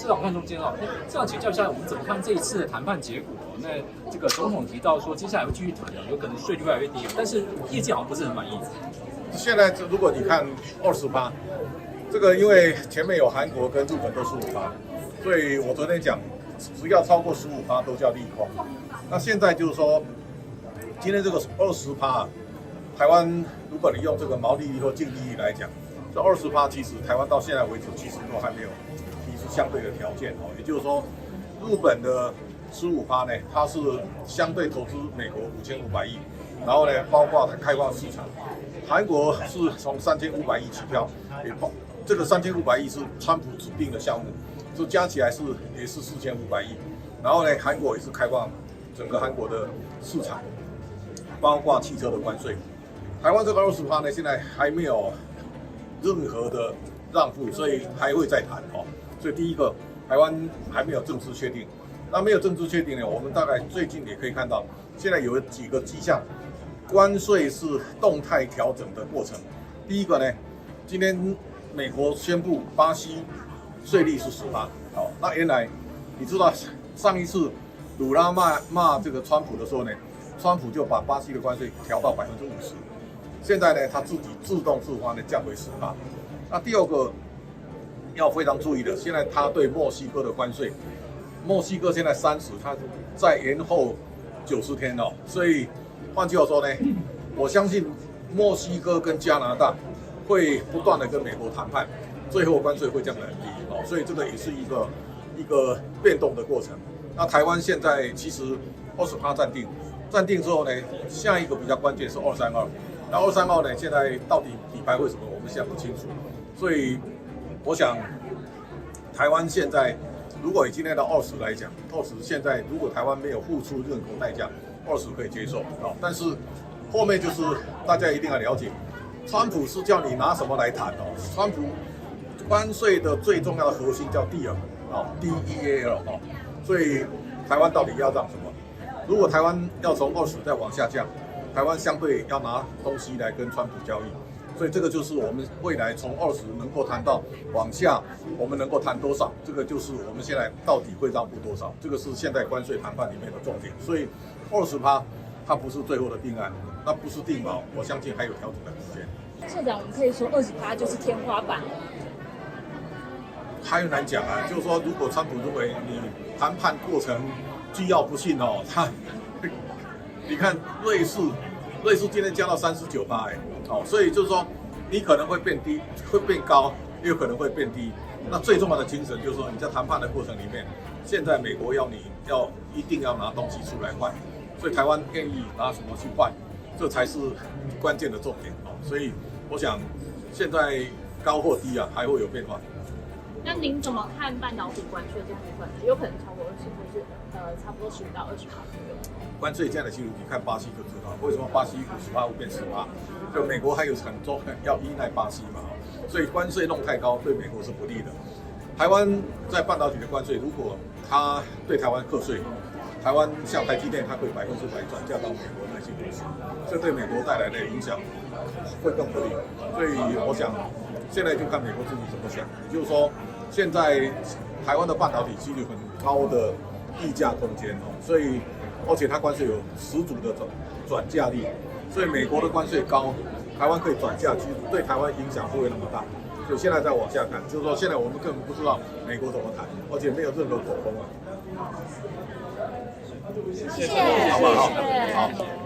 市长看中间这样请教一下，我们怎么看这一次的谈判结果？那这个总统提到说，接下来会继续谈，有可能税率越来越低，但是业界好像不是很满意。现在如果你看20%，这个因为前面有韩国跟日本都15%，所以我昨天讲，只要超过15%都叫利空。那现在就是说，今天这个20%，台湾如果你用这个毛利率或净利率来讲，这20%其实台湾到现在为止其实都还没有提出相对的条件哦，也就是说，日本的15%呢，它是相对投资美国5500亿，然后呢，包括它开放市场。韩国是从3500亿起跳，这个3500亿是川普指定的项目，就加起来也是4500亿。然后呢，韩国也是开放整个韩国的市场，包括汽车的关税。台湾这个20%呢，现在还没有任何的让步，所以还会再谈哦。所以第一个，台湾还没有正式确定。那没有正式确定呢，我们大概最近也可以看到，现在有几个迹象。关税是动态调整的过程。第一个呢，今天美国宣布巴西税率是10%。好，那原来你知道上一次鲁拉骂这个川普的时候呢，川普就把巴西的关税调到50%。现在呢，他自己自动自发的降回10%。那第二个要非常注意的，现在他对墨西哥的关税，墨西哥现在30%，他再延后90天哦，所以。换句话说呢，我相信墨西哥跟加拿大会不断的跟美国谈判，最后关税会降得很低哦，所以这个也是一个变动的过程。那台湾现在其实20%暂定之后呢，下一个比较关键是232，那232呢，现在到底底牌会什么，我们现在不清楚，所以我想台湾现在如果以今天的20来讲，20现在如果台湾没有付出任何代价。20可以接受啊，但是后面就是大家一定要了解，川普是叫你拿什么来谈哦。川普关税的最重要的核心叫 deal 啊 ，DEAL 哦，所以台湾到底要让什么？如果台湾要从20再往下降，台湾相对要拿东西来跟川普交易，所以这个就是我们未来从20能够谈到往下，我们能够谈多少？这个就是我们现在到底会让步多少？这个是现在关税谈判里面的重点，所以。20%，它不是最后的定案，那不是定锚，我相信还有调整的空间。社长，我们可以说20%就是天花板。还很难讲啊，就是说，如果川普认为你谈判过程居要不幸哦，你看瑞士今天降到39%哦，所以就是说你可能会变低，会变高，也有可能会变低。那最重要的精神就是说，你在谈判的过程里面，现在美国要你一定要拿东西出来换。所以台湾愿意拿什么去换，这才是关键的重点哦。所以我想，现在高或低啊，还会有变化。那您怎么看半导体关税这部分？有可能超过20%，或是差不多15%到20%左右？关税这样的记录，你看巴西就知道，为什么巴西50%会变10%？就美国还有很多要依赖巴西嘛，所以关税弄太高，对美国是不利的。台湾在半导体的关税，如果它对台湾课税，台湾像台积电，它可以100%转嫁到美国那些公司，这对美国带来的影响会更不利。所以我想，现在就看美国自己怎么想。也就是说，现在台湾的半导体几率很高的溢价空间哦，所以而且它关税有十足的转嫁力，所以美国的关税高，台湾可以转嫁，其实对台湾影响不会那么大。所以现在再往下看，就是说现在我们根本不知道美国怎么谈，而且没有任何口风啊。谢谢，好不好？谢谢。好。